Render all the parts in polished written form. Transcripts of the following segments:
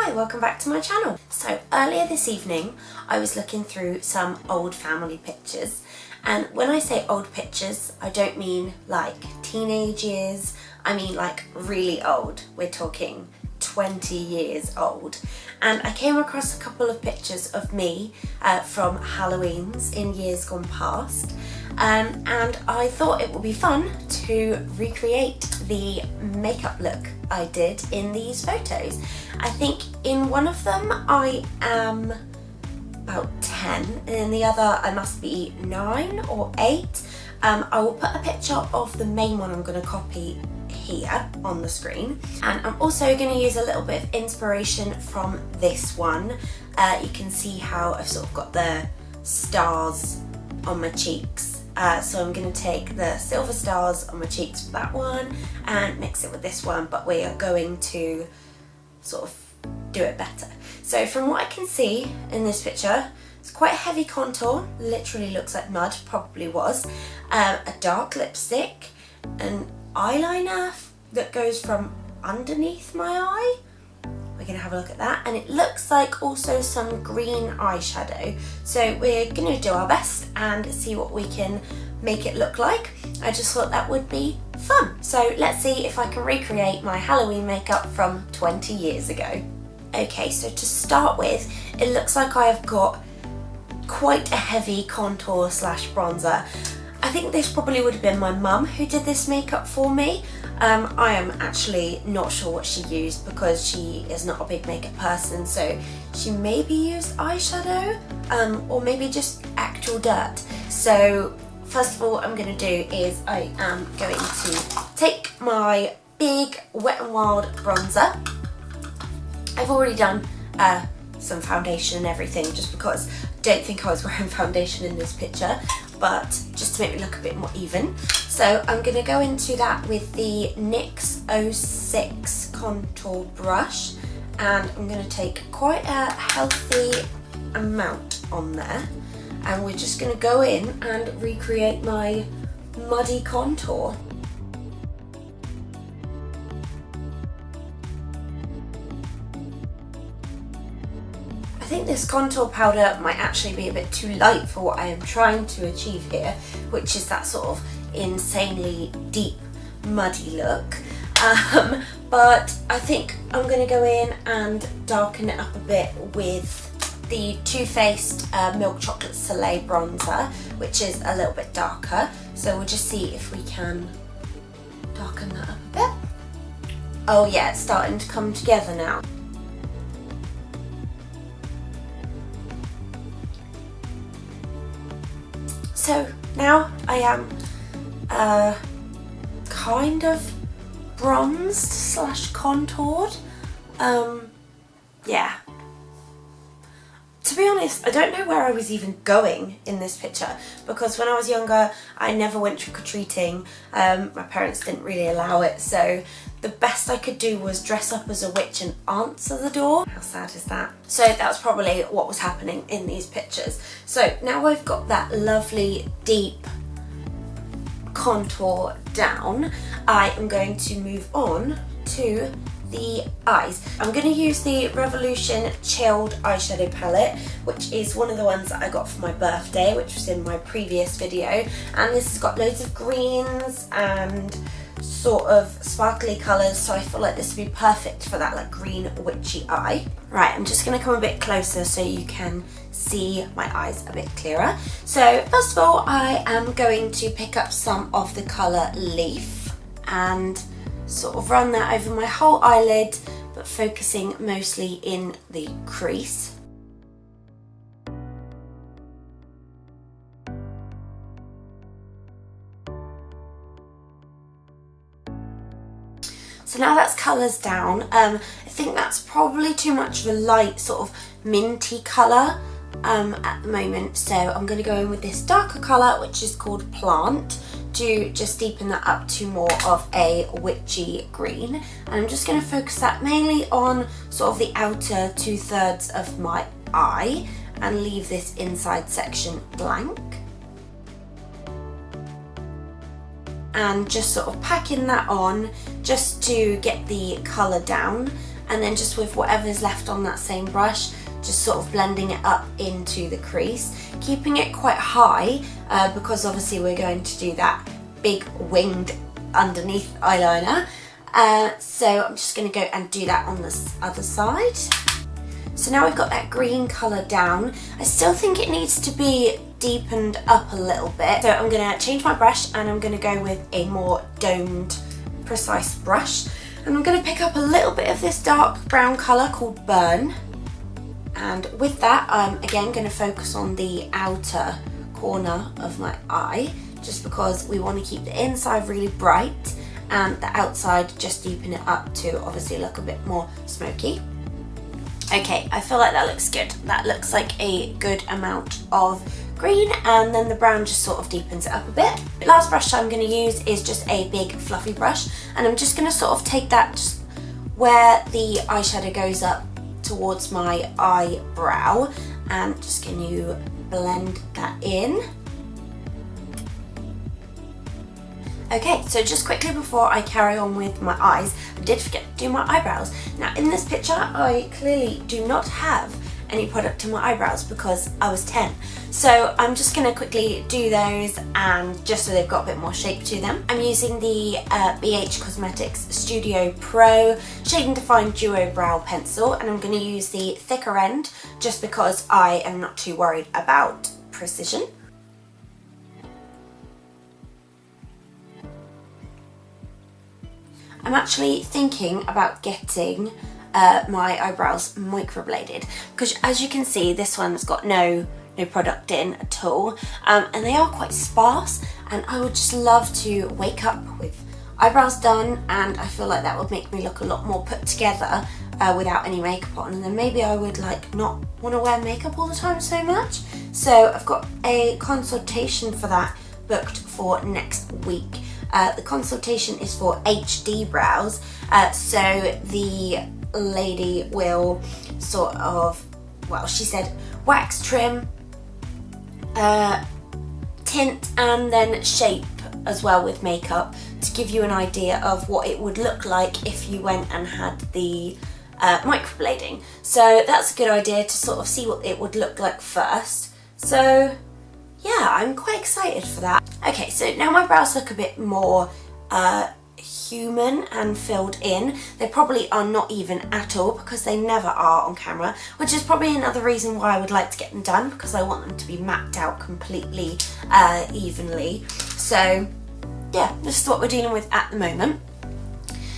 Hi, welcome back to my channel. So earlier this evening I was looking through some old family pictures, and when I say old pictures I don't mean like teenage years, I mean like really old. We're talking 20 years old. And I came across a couple of pictures of me from Halloweens in years gone past, and I thought it would be fun to recreate the makeup look I did in these photos. I think in one of them I am about 10 and in the other I must be 9 or 8. I will put a picture of the main one I'm going to copy here on the screen, and I'm also going to use a little bit of inspiration from this one. You can see how I've sort of got the stars on my cheeks, so I'm going to take the silver stars on my cheeks for that one and mix it with this one, but we are going to sort of do it better. So from what I can see in this picture, it's quite a heavy contour, literally looks like mud, probably was, a dark lipstick, an eyeliner that goes from underneath my eye. We're going to have a look at that, and it looks like also some green eyeshadow. So we're going to do our best and see what we can make it look like. I just thought that would be fun. So let's see if I can recreate my Halloween makeup from 20 years ago. Okay, so to start with, it looks like I have got quite a heavy contour slash bronzer. I think this probably would have been my mum who did this makeup for me. I am actually not sure what she used because she is not a big makeup person, so she maybe used eyeshadow or maybe just actual dirt. So first of all I'm going to do is I am going to take my big Wet n Wild bronzer. I've already done some foundation and everything just because I don't think I was wearing foundation in this picture, but just to make me look a bit more even. So I'm going to go into that with the NYX 06 contour brush, and I'm going to take quite a healthy amount on there, and we're just going to go in and recreate my muddy contour. I think this contour powder might actually be a bit too light for what I am trying to achieve here, which is that sort of insanely deep muddy look. But I think I'm going to go in and darken it up a bit with the Too Faced Milk Chocolate Soleil bronzer, which is a little bit darker. So we'll just see if we can darken that up a bit. Oh yeah, it's starting to come together now. So now I am kind of bronzed slash contoured. Yeah. To be honest, I don't know where I was even going in this picture, because when I was younger I never went trick-or-treating. My parents didn't really allow it, so the best I could do was dress up as a witch and answer the door. How sad is that? So that's probably what was happening in these pictures. So now I've got that lovely deep contour down, I am going to move on to the eyes. I'm going to use the Revolution Chilled eyeshadow palette, which is one of the ones that I got for my birthday, which was in my previous video, and this has got loads of greens and sort of sparkly colours, so I feel like this would be perfect for that like green witchy eye. Right, I'm just going to come a bit closer so you can see my eyes a bit clearer. So first of all I am going to pick up some of the colour Leaf and sort of run that over my whole eyelid, but focusing mostly in the crease. So now that's colours down. I think that's probably too much of a light sort of minty colour at the moment, so I'm going to go in with this darker colour which is called Plant to just deepen that up to more of a witchy green, and I'm just going to focus that mainly on sort of the outer 2/3 of my eye and leave this inside section blank. And just sort of packing that on just to get the colour down, and then just with whatever's left on that same brush, just sort of blending it up into the crease, keeping it quite high because obviously we're going to do that big winged underneath eyeliner. So I'm just going to go and do that on this other side. So now we've got that green colour down. I still think it needs to be deepened up a little bit. So I'm going to change my brush and I'm going to go with a more domed, precise brush. And I'm going to pick up a little bit of this dark brown colour called Burn. And with that, I'm again going to focus on the outer corner of my eye, just because we want to keep the inside really bright and the outside just deepen it up to obviously look a bit more smoky. Okay, I feel like that looks good. That looks like a good amount of green, and then the brown just sort of deepens it up a bit. The last brush I'm going to use is just a big fluffy brush, and I'm just going to sort of take that just where the eyeshadow goes up towards my eyebrow and just going to blend that in. Okay, so just quickly before I carry on with my eyes, I did forget to do my eyebrows. Now in this picture, I clearly do not have any product in my eyebrows because I was 10. So I'm just going to quickly do those, and just so they've got a bit more shape to them. I'm using the BH Cosmetics Studio Pro Shade and Define Duo Brow Pencil, and I'm going to use the thicker end just because I am not too worried about precision. I'm actually thinking about getting my eyebrows microbladed, because as you can see, this one's got no product in at all, and they are quite sparse, and I would just love to wake up with eyebrows done, and I feel like that would make me look a lot more put together without any makeup on, and then maybe I would like not want to wear makeup all the time so much. So I've got a consultation for that booked for next week. The consultation is for HD brows, so the lady will sort of, well, she said wax, trim, tint, and then shape as well with makeup, to give you an idea of what it would look like if you went and had the microblading. So that's a good idea to sort of see what it would look like first. So yeah, I'm quite excited for that. Okay, so now my brows look a bit more human and filled in. They probably are not even at all, because they never are on camera, which is probably another reason why I would like to get them done, because I want them to be mapped out completely evenly. So yeah, this is what we're dealing with at the moment.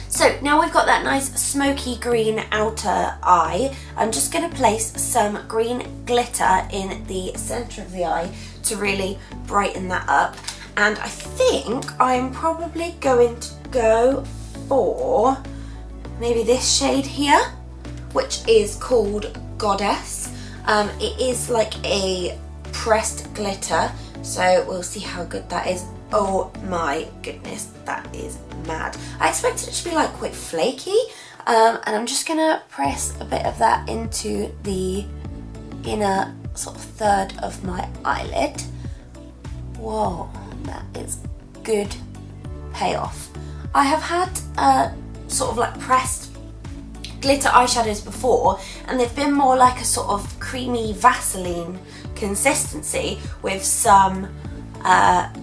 So now we've got that nice smoky green outer eye, I'm just going to place some green glitter in the centre of the eye to really brighten that up. And I think I'm probably going to go for maybe this shade here, which is called Goddess. It is like a pressed glitter, so we'll see how good that is. Oh my goodness, that is mad. I expected it to be like quite flaky, and I'm just gonna press a bit of that into the inner sort of third of my eyelid. Whoa, that is good payoff. I have had sort of like pressed glitter eyeshadows before, and they've been more like a sort of creamy Vaseline consistency with some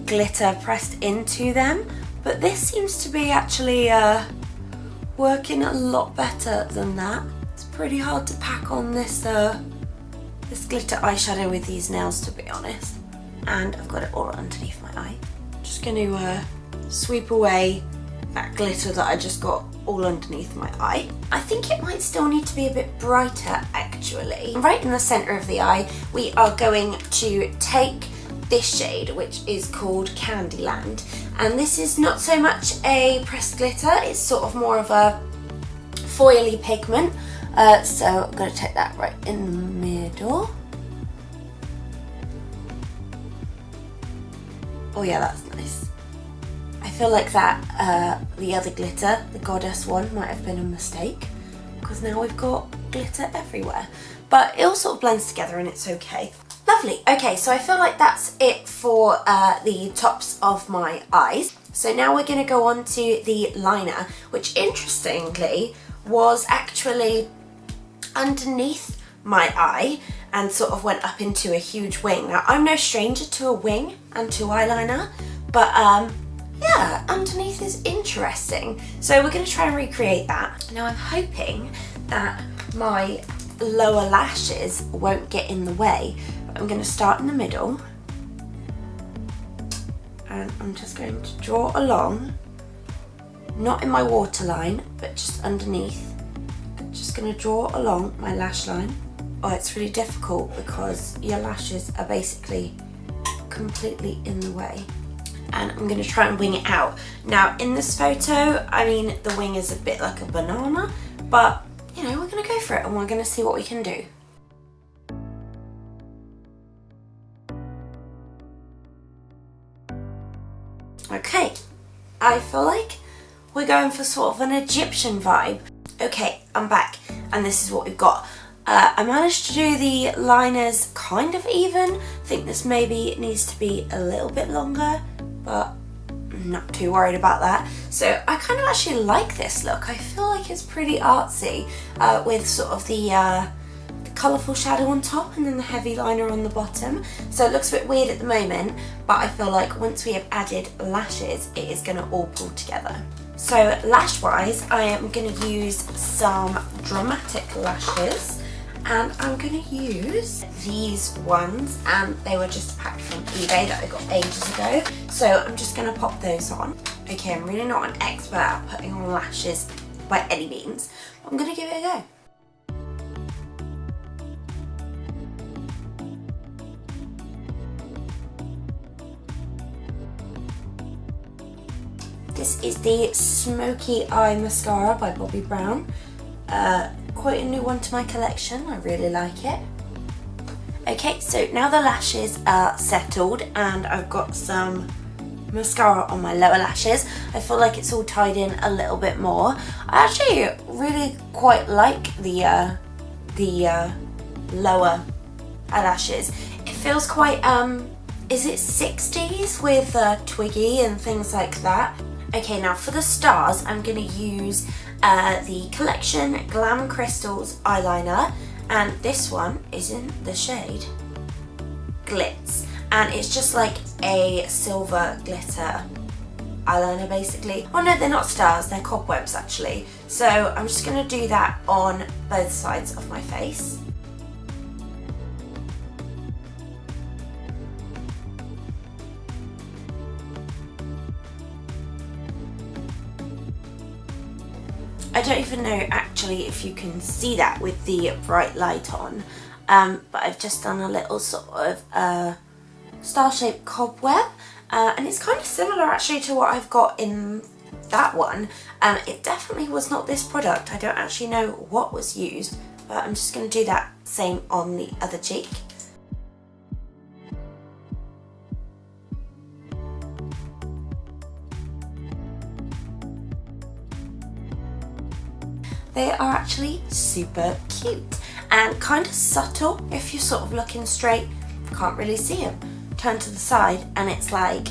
glitter pressed into them, but this seems to be actually working a lot better than that. It's pretty hard to pack on this this glitter eyeshadow with these nails, to be honest. And I've got it all underneath my eye. I'm just going to sweep away that glitter that I just got all underneath my eye. I think it might still need to be a bit brighter actually. Right in the centre of the eye, we are going to take this shade, which is called Candyland, and this is not so much a pressed glitter, it's sort of more of a foily pigment, so I'm going to take that right in the middle. Oh yeah, that's nice. I feel like that the other glitter, the Goddess one, might have been a mistake, because now we've got glitter everywhere, but it all sort of blends together and it's okay. Lovely. Okay, so I feel like that's it for the tops of my eyes. So now we're going to go on to the liner, which interestingly was actually underneath my eye and sort of went up into a huge wing. Now, I'm no stranger to a wing and to eyeliner, but yeah, underneath is interesting. So we're going to try and recreate that. Now, I'm hoping that my lower lashes won't get in the way. But I'm going to start in the middle, and I'm just going to draw along, not in my waterline, but just underneath. I'm just going to draw along my lash line. Oh, it's really difficult because your lashes are basically completely in the way. And I'm going to try and wing it out. Now, in this photo, I mean, the wing is a bit like a banana, but, you know, we're going to go for it and we're going to see what we can do. Okay, I feel like we're going for sort of an Egyptian vibe. Okay, I'm back, and this is what we've got. I managed to do the liners kind of even. I think this maybe needs to be a little bit longer, but I'm not too worried about that. So I kind of actually like this look. I feel like it's pretty artsy with sort of the colourful shadow on top and then the heavy liner on the bottom. So it looks a bit weird at the moment, but I feel like once we have added lashes, it is going to all pull together. So lash wise, I am going to use some dramatic lashes, and I'm going to use these ones, and they were just packed from eBay that I got ages ago. So I'm just going to pop those on. Okay, I'm really not an expert at putting on lashes by any means, but I'm going to give it a go. This is the Smoky Eye Mascara by Bobbi Brown. Quite a new one to my collection, I really like it. Okay, so now the lashes are settled and I've got some mascara on my lower lashes. I feel like it's all tied in a little bit more. I actually really quite like the lower eyelashes. It feels quite, is it 60s with Twiggy and things like that? Okay, now for the stars, I'm going to use the Collection Glam Crystals eyeliner, and this one is in the shade Glitz, and it's just like a silver glitter eyeliner basically. Oh no, they're not stars, they're cobwebs actually. So I'm just going to do that on both sides of my face. I don't even know actually if you can see that with the bright light on, but I've just done a little sort of star-shaped cobweb, and it's kind of similar actually to what I've got in that one. It definitely was not this product. I don't actually know what was used, but I'm just going to do that same on the other cheek. They are actually super cute and kind of subtle. If you're sort of looking straight, can't really see them. Turn to the side and it's like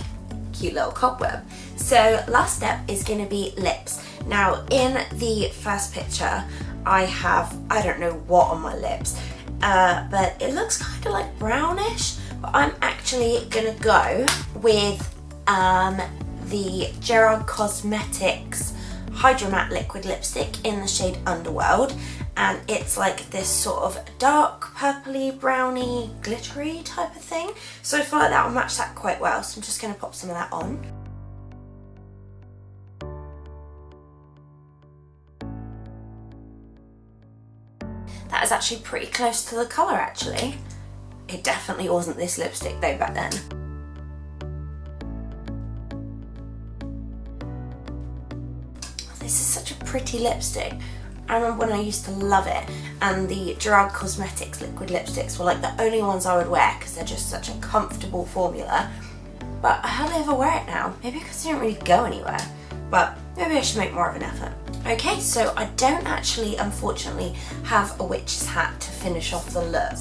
cute little cobweb. So last step is going to be lips. Now in the first picture I have, I don't know what on my lips, but it looks kind of like brownish, but I'm actually going to go with the Gerard Cosmetics Hydro Matte Liquid Lipstick in the shade Underworld, and it's like this sort of dark purpley browny glittery type of thing, so I feel like that will match that quite well, so I'm just going to pop some of that on. That is actually pretty close to the colour actually. It definitely wasn't this lipstick though back then. This is such a pretty lipstick. I remember when I used to love it, and the Gerard Cosmetics liquid lipsticks were like the only ones I would wear because they're just such a comfortable formula. But I hardly ever wear it now, maybe because they don't really go anywhere, but maybe I should make more of an effort. Okay, so I don't actually, unfortunately, have a witch's hat to finish off the look,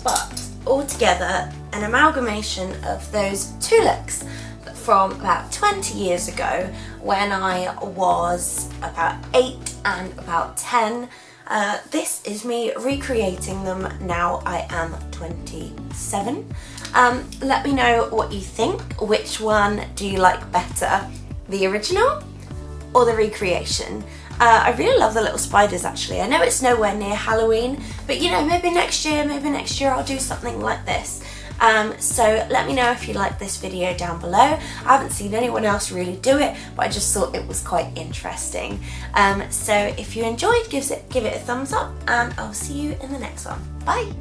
but altogether an amalgamation of those two looks. But from about 20 years ago when I was about 8 and about 10. This is me recreating them now I am 27. Let me know what you think. Which one do you like better? The original or the recreation? I really love the little spiders actually. I know it's nowhere near Halloween, but you know, maybe next year I'll do something like this. So let me know if you like this video down below. I haven't seen anyone else really do it, but I just thought it was quite interesting. So if you enjoyed, give it a thumbs up, and I'll see you in the next one. Bye!